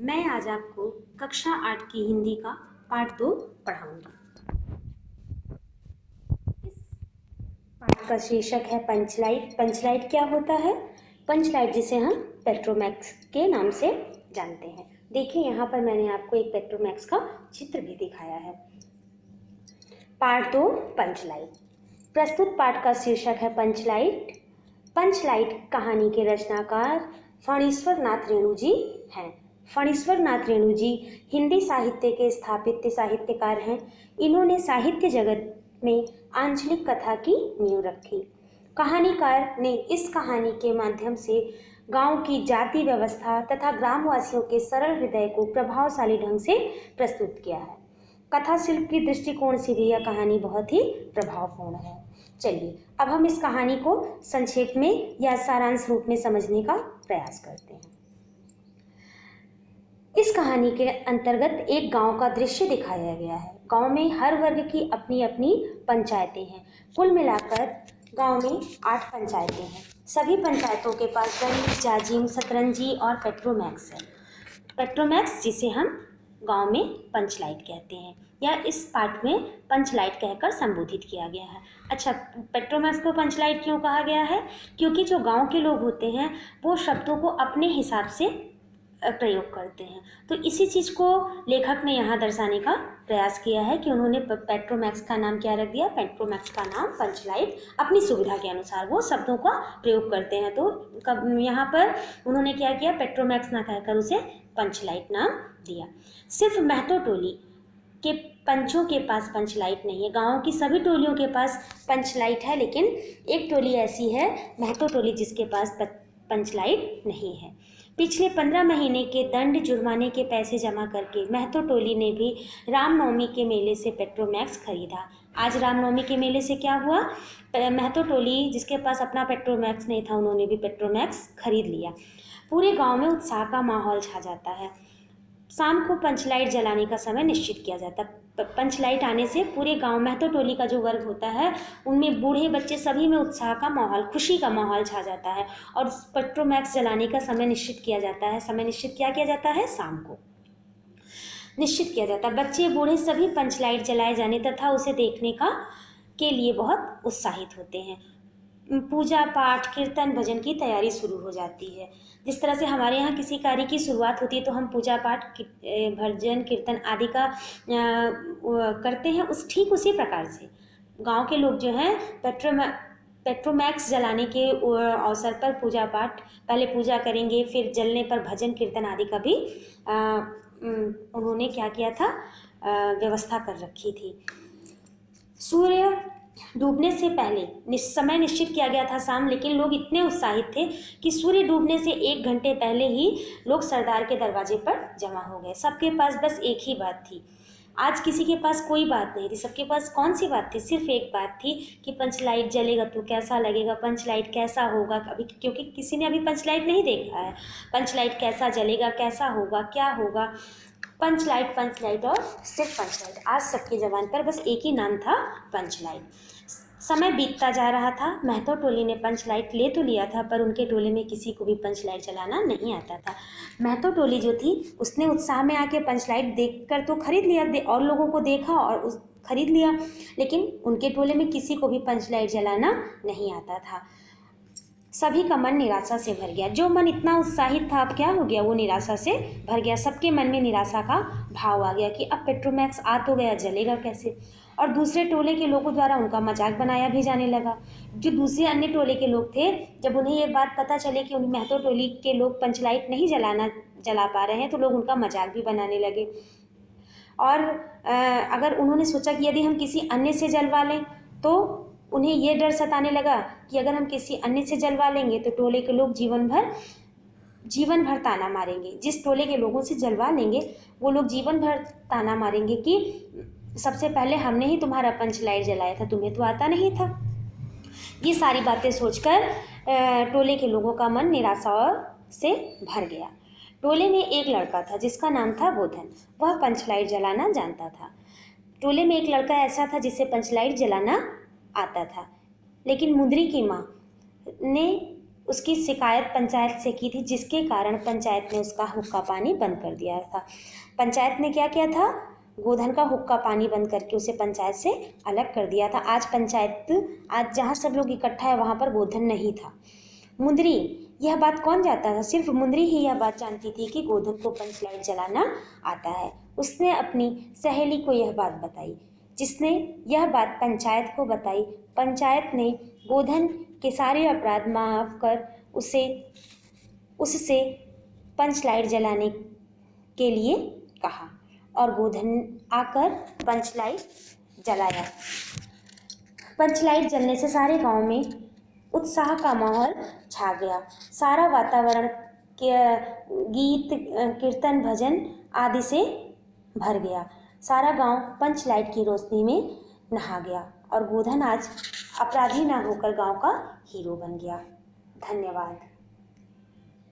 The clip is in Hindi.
मैं आज आपको कक्षा 8 की हिंदी का पाठ 2 पढ़ाऊंगी। इस पाठ का शीर्षक है पंचलाइट। पंचलाइट क्या होता है? पंचलाइट जिसे हम पेट्रोमैक्स के नाम से जानते हैं। देखिए यहाँ पर मैंने आपको एक पेट्रोमैक्स का चित्र भी दिखाया है। पाठ 2 पंचलाइट। प्रस्तुत पाठ का शीर्षक है पंचलाइट। पंचलाइट कहानी के रचनाकार फणीश्वर नाथ रेणु जी हैं। फणीश्वर नाथ रेणु जी हिंदी साहित्य के स्थापित साहित्यकार हैं। इन्होंने साहित्य जगत में आंचलिक कथा की नींव रखी। कहानीकार ने इस कहानी के माध्यम से गांव की जाति व्यवस्था तथा ग्रामवासियों के सरल हृदय को प्रभावशाली ढंग से प्रस्तुत किया है। कथा शिल्प की दृष्टिकोण से भी यह कहानी बहुत ही प्रभावपूर्ण है। चलिए अब हम इस कहानी को संक्षेप में या सारांश रूप में समझने का प्रयास करते हैं। इस कहानी के अंतर्गत एक गांव का दृश्य दिखाया गया है। गांव में हर वर्ग की अपनी अपनी पंचायतें हैं। कुल मिलाकर गांव में 8 पंचायतें हैं। सभी पंचायतों के पास गणित, जाजिम, शतरंजी और पेट्रोमैक्स है। पेट्रोमैक्स जिसे हम गांव में पंचलाइट कहते हैं या इस पाठ में पंचलाइट कहकर संबोधित किया गया है। अच्छा, पेट्रोमैक्स को पंचलाइट क्यों कहा गया है? क्योंकि जो गांव के लोग होते हैं वो शब्दों को अपने हिसाब से प्रयोग करते हैं। तो इसी चीज़ को लेखक ने यहाँ दर्शाने का प्रयास किया है कि उन्होंने पेट्रोमैक्स का नाम क्या रख दिया? पेट्रोमैक्स का नाम पंचलाइट। अपनी सुविधा के अनुसार वो शब्दों का प्रयोग करते हैं। तो यहाँ पर उन्होंने क्या किया? पेट्रोमैक्स ना कहकर उसे पंचलाइट नाम दिया। सिर्फ महतो टोली के पंचों के पास पंचलाइट नहीं है। गाँव की सभी टोलियों के पास पंचलाइट है, लेकिन एक टोली ऐसी है महतो टोली जिसके पास पंचलाइट नहीं है। पिछले 15 महीने के दंड जुर्माने के पैसे जमा करके महतो टोली ने भी रामनवमी के मेले से पेट्रोमैक्स खरीदा। आज रामनवमी के मेले से क्या हुआ? महतो टोली जिसके पास अपना पेट्रोमैक्स नहीं था उन्होंने भी पेट्रोमैक्स खरीद लिया। पूरे गांव में उत्साह का माहौल छा जाता है। शाम को पंचलाइट जलाने का समय निश्चित किया जाता है। पंचलाइट आने से पूरे गांव महतो टोली का जो वर्ग होता है उनमें बूढ़े बच्चे सभी में उत्साह का माहौल, खुशी का माहौल छा जाता है और पेट्रोमैक्स जलाने का समय निश्चित किया जाता है। समय निश्चित क्या किया जाता है? शाम को निश्चित किया जाता है। बच्चे बूढ़े सभी पंचलाइट जलाए जाने तथा उसे देखने के लिए बहुत उत्साहित होते हैं। पूजा पाठ, कीर्तन, भजन की तैयारी शुरू हो जाती है। जिस तरह से हमारे यहाँ किसी कार्य की शुरुआत होती है तो हम पूजा पाठ, भजन, कीर्तन आदि का करते हैं, ठीक उसी प्रकार से गांव के लोग जो हैं पेट्रोमैक्स जलाने के अवसर पर पूजा पाठ, पहले पूजा करेंगे, फिर जलने पर भजन कीर्तन आदि का भी उन्होंने क्या किया था? व्यवस्था कर रखी थी। सूर्य डूबने से पहले समय निश्चित किया गया था शाम, लेकिन लोग इतने उत्साहित थे कि सूर्य डूबने से 1 घंटे पहले ही लोग सरदार के दरवाजे पर जमा हो गए। सबके पास बस एक ही बात थी। आज किसी के पास कोई बात नहीं थी। सबके पास कौन सी बात थी? सिर्फ एक बात थी कि पंचलाइट जलेगा तो कैसा लगेगा, पंचलाइट कैसा होगा। अभी क्योंकि किसी ने अभी पंचलाइट नहीं देखा है, पंचलाइट कैसा जलेगा, कैसा होगा, क्या होगा। पंचलाइट पंचलाइट और सिर्फ पंचलाइट। आज सबकी ज़बान पर बस एक ही नाम था, पंचलाइट। समय बीतता जा रहा था। महतो टोली ने पंचलाइट ले तो लिया था पर उनके टोले में किसी को भी पंचलाइट जलाना नहीं आता था। महतो टोली जो थी उसने उत्साह में आके पंचलाइट देखकर तो खरीद लिया, और लोगों को देखा और खरीद लिया, लेकिन उनके टोले में किसी को भी पंचलाइट जलाना नहीं आता था। सभी का मन निराशा से भर गया। जो मन इतना उत्साहित था अब क्या हो गया? वो निराशा से भर गया। सबके मन में निराशा का भाव आ गया कि अब पेट्रोमैक्स आ तो गया, जलेगा कैसे? और दूसरे टोले के लोगों द्वारा उनका मजाक बनाया भी जाने लगा। जो दूसरे अन्य टोले के लोग थे, जब उन्हें ये बात पता चले कि उन महतो टोली के लोग पंचलाइट नहीं जला पा रहे हैं तो लोग उनका मजाक भी बनाने लगे। और अगर उन्होंने सोचा कि यदि हम किसी अन्य से जलवा लें तो उन्हें ये डर सताने लगा कि अगर हम किसी अन्य से जलवा लेंगे तो टोले के लोग जीवन भर ताना मारेंगे। जिस टोले के लोगों से जलवा लेंगे वो लोग जीवन भर ताना मारेंगे कि सबसे पहले हमने ही तुम्हारा पंचलाइट जलाया था, तुम्हें तो आता नहीं था। ये सारी बातें सोचकर टोले के लोगों का मन निराशा से भर गया। टोले में एक लड़का था जिसका नाम था बोधन। वह पंचलाइट जलाना जानता था। टोले में एक लड़का ऐसा था जिसे पंचलाइट जलाना आता था, लेकिन मुंदरी की माँ ने उसकी शिकायत पंचायत से की थी, जिसके कारण पंचायत ने उसका हुक्का पानी बंद कर दिया था। पंचायत ने क्या किया था? गोधन का हुक्का पानी बंद करके उसे पंचायत से अलग कर दिया था। आज जहाँ सब लोग इकट्ठा है वहाँ पर गोधन नहीं था। मुंदरी, यह बात कौन जानता था? सिर्फ मुंदरी ही यह बात जानती थी कि गोधन को पंच लाइट जलाना आता है। उसने अपनी सहेली को यह बात बताई, जिसने यह बात पंचायत को बताई। पंचायत ने गोधन के सारे अपराध माफ कर उससे पंच लाइट जलाने के लिए कहा और गोधन आकर पंच लाइट जलाया। पंच लाइट जलने से सारे गांव में उत्साह का माहौल छा गया। सारा वातावरण के गीत, कीर्तन, भजन आदि से भर गया। सारा गांव पंच लाइट की रोशनी में नहा गया और गोधन आज अपराधी ना होकर गांव का हीरो बन गया। धन्यवाद।